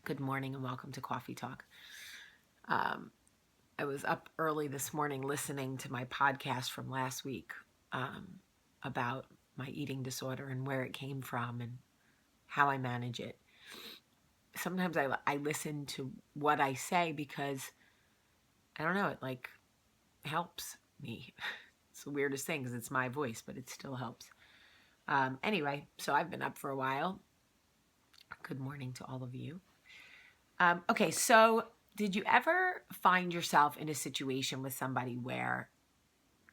Good morning and welcome to Coffee Talk. I was up early this morning listening to my podcast from last week about my eating disorder and where it came from and how I manage it. Sometimes I listen to what I say because, I don't know, it like helps me. It's the weirdest thing because it's my voice, but it still helps. Anyway, so I've been up for a while. Good morning to all of you. Okay, so did you ever find yourself in a situation with somebody where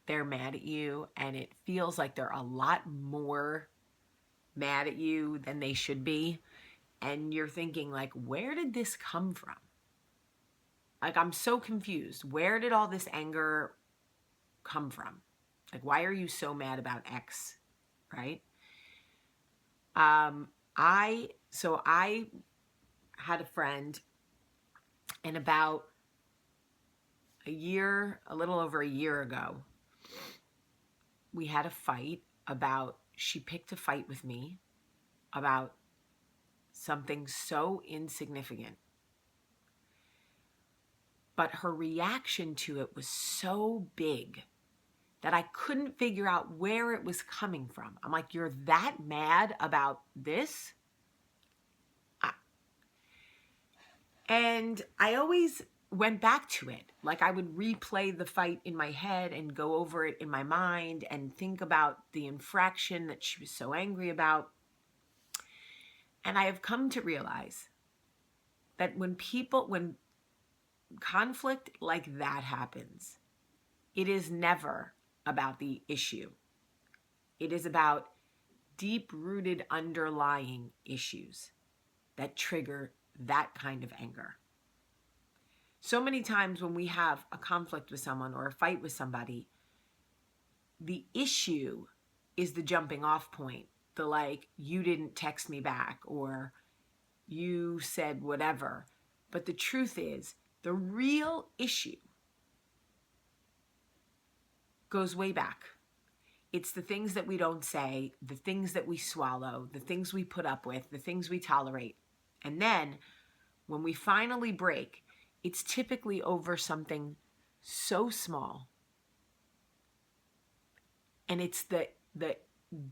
they're mad at you and it feels like they're a lot more mad at you than they should be? And you're thinking, like, where did this come from? Like, I'm so confused. Where did all this anger come from? Like, why are you so mad about X, right? I had a friend, and about a little over a year ago, we had a fight she picked a fight with me about something so insignificant. But her reaction to it was so big that I couldn't figure out where it was coming from. I'm like, you're that mad about this? And I always went back to it. Like, I would replay the fight in my head and go over it in my mind and think about the infraction that she was so angry about. And I have come to realize that when conflict like that happens, it is never about the issue. It is about deep-rooted underlying issues that trigger that kind of anger. So many times when we have a conflict with someone or a fight with somebody, the issue is the jumping off point. The like, you didn't text me back or you said whatever. But the truth is, the real issue goes way back. It's the things that we don't say, the things that we swallow, the things we put up with, the things we tolerate. And then when we finally break, it's typically over something so small. And it's the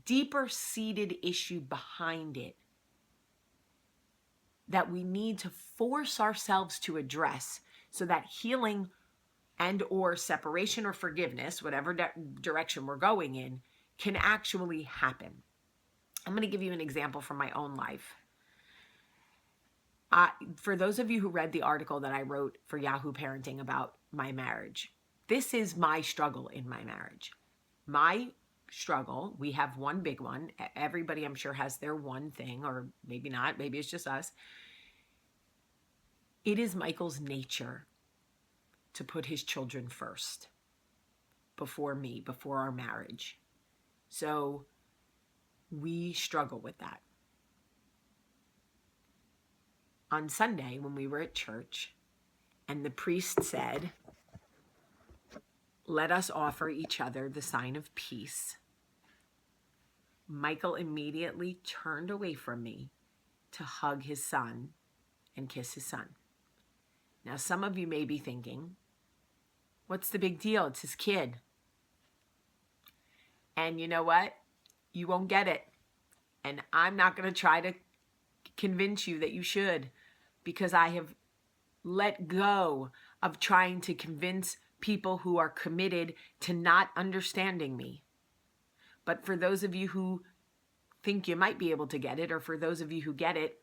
deeper seated issue behind it that we need to force ourselves to address so that healing and or separation or forgiveness, whatever direction we're going in, can actually happen. I'm going to give you an example from my own life. For those of you who read the article that I wrote for Yahoo Parenting about my marriage, this is my struggle in my marriage. My struggle, we have one big one. Everybody, I'm sure, has their one thing, or maybe not. Maybe it's just us. It is Michael's nature to put his children first before me, before our marriage. So we struggle with that. On Sunday, when we were at church, and the priest said, "Let us offer each other the sign of peace," Michael immediately turned away from me to hug his son and kiss his son. Now, some of you may be thinking, what's the big deal? It's his kid. And you know what? You won't get it. And I'm not going to try to convince you that you should, because I have let go of trying to convince people who are committed to not understanding me. But for those of you who think you might be able to get it, or for those of you who get it,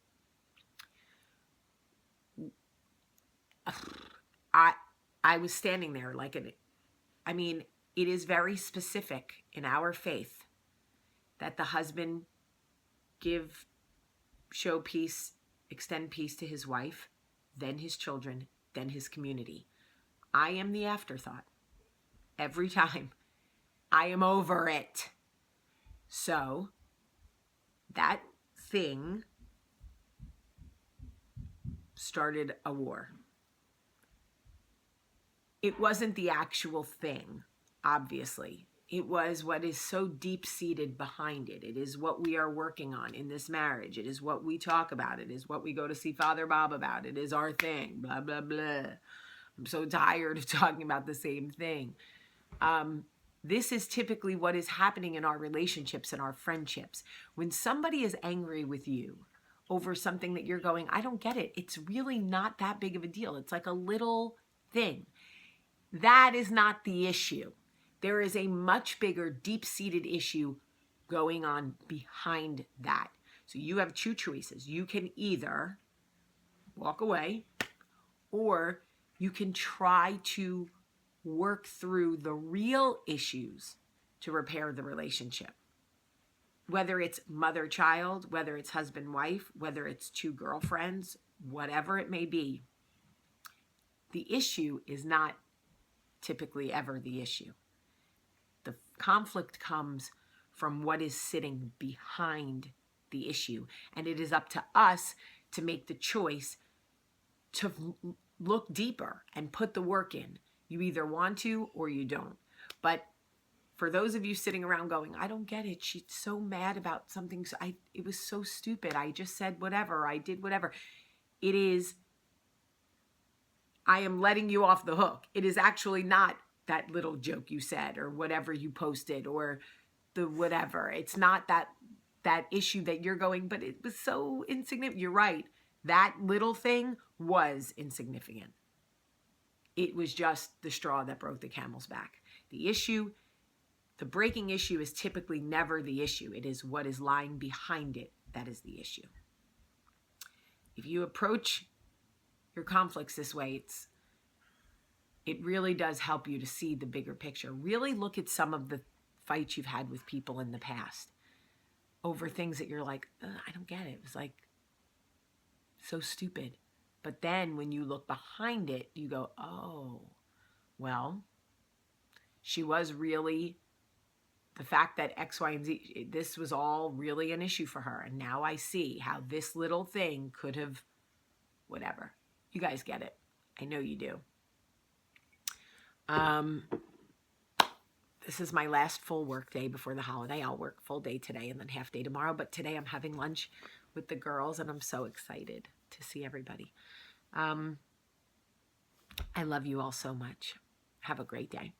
I was standing there like it is very specific in our faith that the husband show peace, extend peace to his wife, then his children, then his community. I am the afterthought. Every time. I am over it. So that thing started a war. It wasn't the actual thing, obviously. It was what is so deep-seated behind it. It is what we are working on in this marriage. It is what we talk about. It is what we go to see Father Bob about. It is our thing, blah, blah, blah. I'm so tired of talking about the same thing. This is typically what is happening in our relationships and our friendships. When somebody is angry with you over something that you're going, I don't get it. It's really not that big of a deal. It's like a little thing. That is not the issue. There is a much bigger, deep-seated issue going on behind that. So you have two choices. You can either walk away, or you can try to work through the real issues to repair the relationship. Whether it's mother-child, whether it's husband-wife, whether it's two girlfriends, whatever it may be, the issue is not typically ever the issue. The conflict comes from what is sitting behind the issue. And it is up to us to make the choice to look deeper and put the work in. You either want to or you don't. But for those of you sitting around going, I don't get it. She's so mad about something. It was so stupid. I just said whatever. I did whatever. It is, I am letting you off the hook. It is actually not that little joke you said or whatever you posted or the whatever. It's not that issue that you're going, but it was so insignificant. You're right. That little thing was insignificant. It was just the straw that broke the camel's back. The issue, the breaking issue, is typically never the issue. It is what is lying behind it that is the issue. If you approach your conflicts this way, it really does help you to see the bigger picture. Really look at some of the fights you've had with people in the past over things that you're like, I don't get it. It was like so stupid. But then when you look behind it, you go, oh, well, she was really, the fact that X, Y, and Z, this was all really an issue for her. And now I see how this little thing could have, whatever. You guys get it. I know you do. This is my last full work day before the holiday. I'll work full day today and then half day tomorrow. But today I'm having lunch with the girls and I'm so excited to see everybody. I love you all so much. Have a great day.